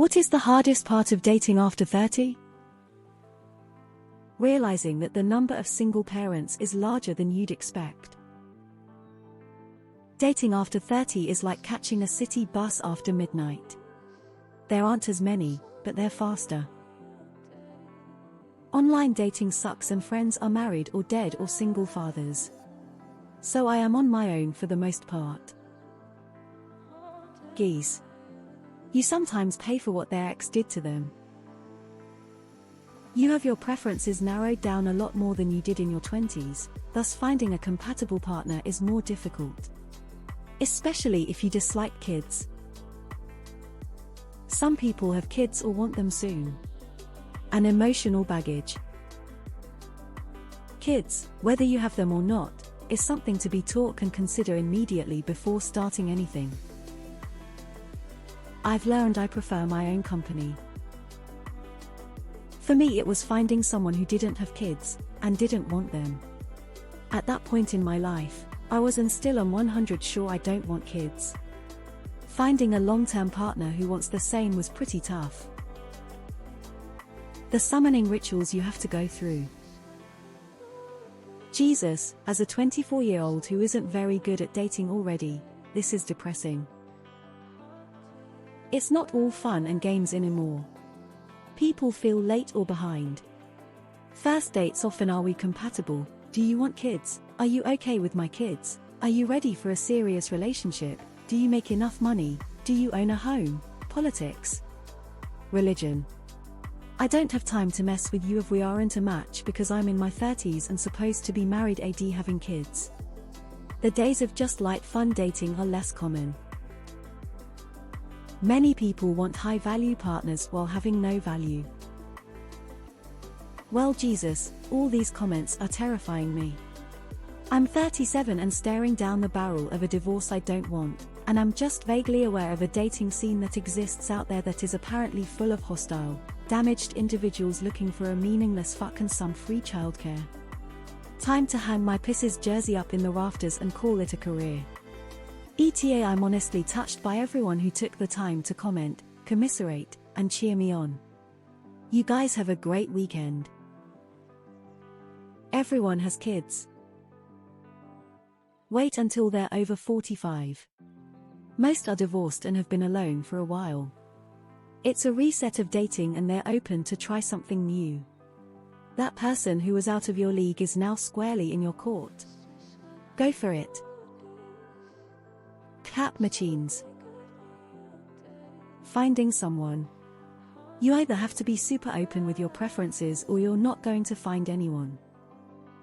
What is the hardest part of dating after 30? Realizing that the number of single parents is larger than you'd expect. Dating after 30 is like catching a city bus after midnight. There aren't as many, but they're faster. Online dating sucks and friends are married or dead or single fathers. So I am on my own for the most part. Geez. You sometimes pay for what their ex did to them. You have your preferences narrowed down a lot more than you did in your 20s, thus finding a compatible partner is more difficult. Especially if you dislike kids. Some people have kids or want them soon. And emotional baggage. Kids, whether you have them or not, is something to be taught and consider immediately before starting anything. I've learned I prefer my own company. For me, it was finding someone who didn't have kids, and didn't want them. At that point in my life, I was and still am 100% sure I don't want kids. Finding a long-term partner who wants the same was pretty tough. The summoning rituals you have to go through. Jesus, as a 24-year-old who isn't very good at dating already, this is depressing. It's not all fun and games anymore. People feel late or behind. First dates often, are we compatible? Do you want kids? Are you okay with my kids? Are you ready for a serious relationship? Do you make enough money? Do you own a home? Politics. Religion. I don't have time to mess with you if we aren't a match because I'm in my 30s and supposed to be married AD having kids. The days of just light fun dating are less common. Many people want high-value partners while having no value. Well, Jesus, all these comments are terrifying me. I'm 37 and staring down the barrel of a divorce I don't want, and I'm just vaguely aware of a dating scene that exists out there that is apparently full of hostile, damaged individuals looking for a meaningless fuck and some free childcare. Time to hang my Pisces jersey up in the rafters and call it a career. ETA, I'm honestly touched by everyone who took the time to comment, commiserate, and cheer me on. You guys have a great weekend. Everyone has kids. Wait until they're over 45. Most are divorced and have been alone for a while. It's a reset of dating and they're open to try something new. That person who was out of your league is now squarely in your court. Go for it. Cap machines. Finding someone. You either have to be super open with your preferences or you're not going to find anyone.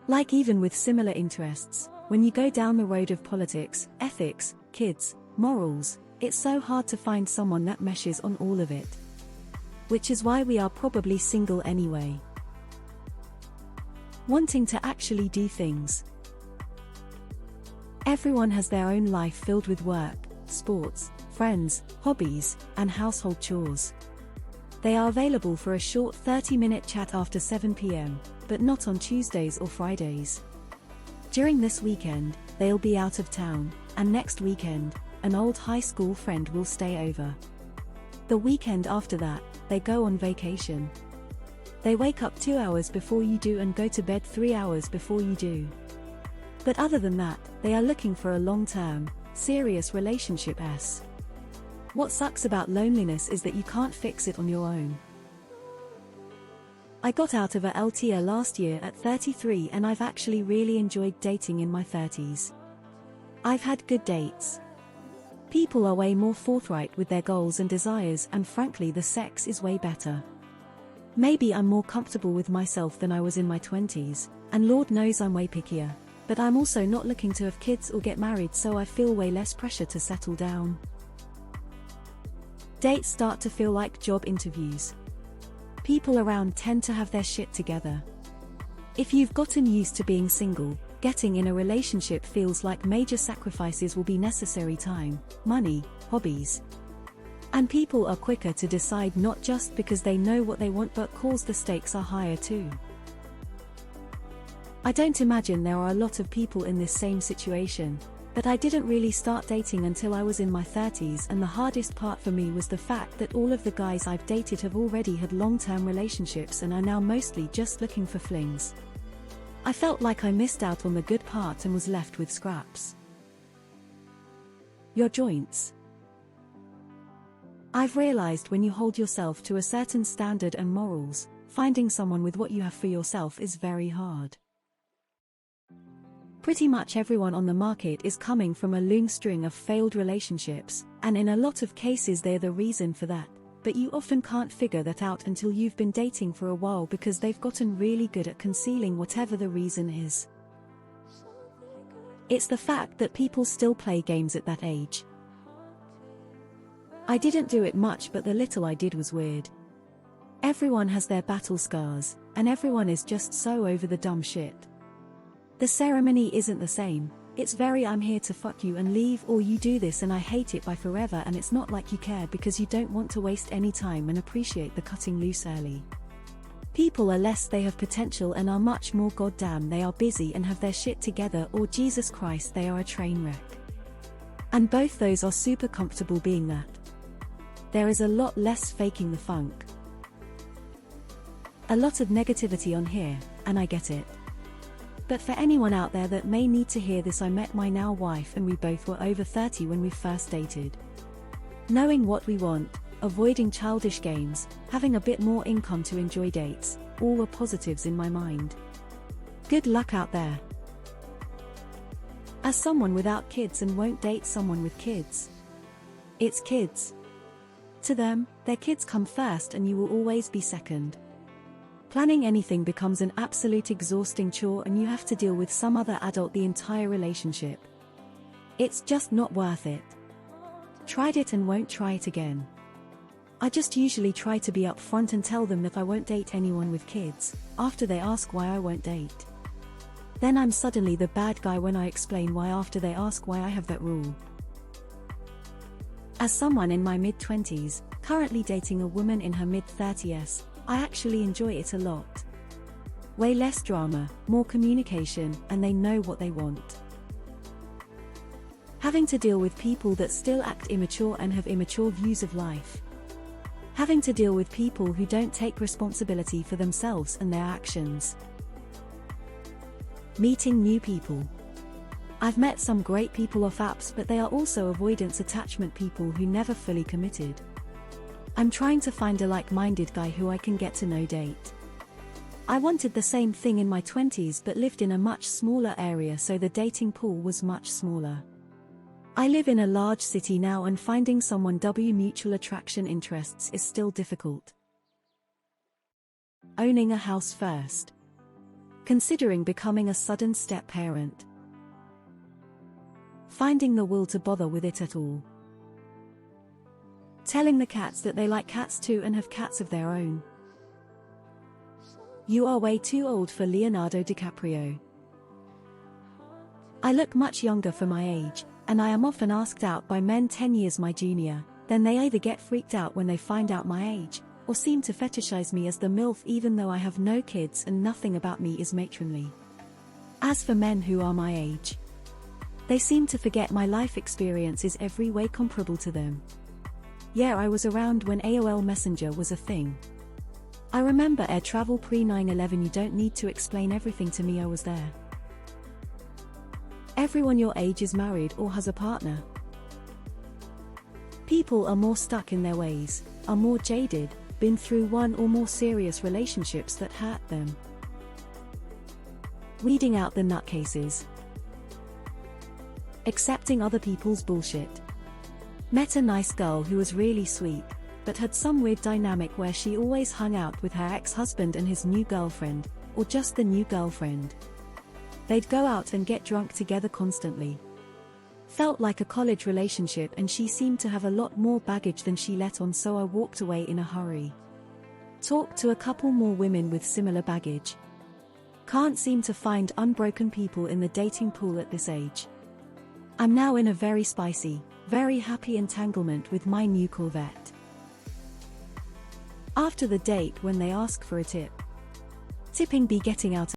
Like even with similar interests, when you go down the road of politics, ethics, kids, morals, it's so hard to find someone that meshes on all of it. Which is why we are probably single anyway. Wanting to actually do things. Everyone has their own life filled with work, sports, friends, hobbies, and household chores. They are available for a short 30-minute chat after 7 p.m., but not on Tuesdays or Fridays. During this weekend, they'll be out of town, and next weekend, an old high school friend will stay over. The weekend after that, they go on vacation. They wake up 2 hours before you do and go to bed 3 hours before you do. But other than that, they are looking for a long-term, serious relationship. What sucks about loneliness is that you can't fix it on your own. I got out of a LTR last year at 33 and I've actually really enjoyed dating in my 30s. I've had good dates. People are way more forthright with their goals and desires, and frankly the sex is way better. Maybe I'm more comfortable with myself than I was in my 20s, and Lord knows I'm way pickier. But I'm also not looking to have kids or get married, so I feel way less pressure to settle down. Dates start to feel like job interviews. People around tend to have their shit together. If you've gotten used to being single, getting in a relationship feels like major sacrifices will be necessary: time, money, hobbies. And people are quicker to decide, not just because they know what they want but cause the stakes are higher too. I don't imagine there are a lot of people in this same situation, But I didn't really start dating until I was in my 30s, and the hardest part for me was the fact that all of the guys I've dated have already had long-term relationships and are now mostly just looking for flings. I felt like I missed out on the good part and was left with scraps. Your joints. I've realized when you hold yourself to a certain standard and morals, finding someone with what you have for yourself is very hard. Pretty much everyone on the market is coming from a long string of failed relationships, and in a lot of cases they're the reason for that, but you often can't figure that out until you've been dating for a while because they've gotten really good at concealing whatever the reason is. It's the fact that people still play games at that age. I didn't do it much, but the little I did was weird. Everyone has their battle scars, and everyone is just so over the dumb shit. The ceremony isn't the same. It's very I'm here to fuck you and leave, or you do this and I hate it by forever, and it's not like you care because you don't want to waste any time and appreciate the cutting loose early. People are less they have potential and are much more goddamn they are busy and have their shit together, or Jesus Christ they are a train wreck. And both those are super comfortable being that. There is a lot less faking the funk. A lot of negativity on here, and I get it. But for anyone out there that may need to hear this, I met my now wife and we both were over 30 when we first dated. Knowing what we want, avoiding childish games, having a bit more income to enjoy dates, all were positives in my mind. Good luck out there. As someone without kids and won't date someone with kids. It's kids. To them, their kids come first and you will always be second. Planning anything becomes an absolute exhausting chore and you have to deal with some other adult the entire relationship. It's just not worth it. Tried it and won't try it again. I just usually try to be upfront and tell them that I won't date anyone with kids, after they ask why I won't date. Then I'm suddenly the bad guy when I explain why after they ask why I have that rule. As someone in my mid-20s, currently dating a woman in her mid-30s, I actually enjoy it a lot. Way less drama, more communication, and they know what they want. Having to deal with people that still act immature and have immature views of life. Having to deal with people who don't take responsibility for themselves and their actions. Meeting new people. I've met some great people off apps, but they are also avoidance attachment people who never fully committed. I'm trying to find a like-minded guy who I can get to know date. I wanted the same thing in my 20s but lived in a much smaller area, so the dating pool was much smaller. I live in a large city now and finding someone mutual attraction interests is still difficult. Owning a house first. Considering becoming a sudden step parent. Finding the will to bother with it at all. Telling the cats that they like cats too and have cats of their own. You are way too old for Leonardo DiCaprio. I look much younger for my age, and I am often asked out by men 10 years my junior. Then they either get freaked out when they find out my age, or seem to fetishize me as the MILF even though I have no kids and nothing about me is matronly. As for men who are my age, they seem to forget my life experience is every way comparable to them. Yeah, I was around when AOL Messenger was a thing. I remember air travel pre-9/11. You don't need to explain everything to me, I was there. Everyone your age is married or has a partner. People are more stuck in their ways, are more jaded, been through one or more serious relationships that hurt them. Weeding out the nutcases. Accepting other people's bullshit. Met a nice girl who was really sweet, but had some weird dynamic where she always hung out with her ex-husband and his new girlfriend, or just the new girlfriend. They'd go out and get drunk together constantly. Felt like a college relationship and she seemed to have a lot more baggage than she let on, so I walked away in a hurry. Talked to a couple more women with similar baggage. Can't seem to find unbroken people in the dating pool at this age. I'm now in a very spicy, very happy entanglement with my new Corvette. After the date when they ask for a tip. Tipping be getting out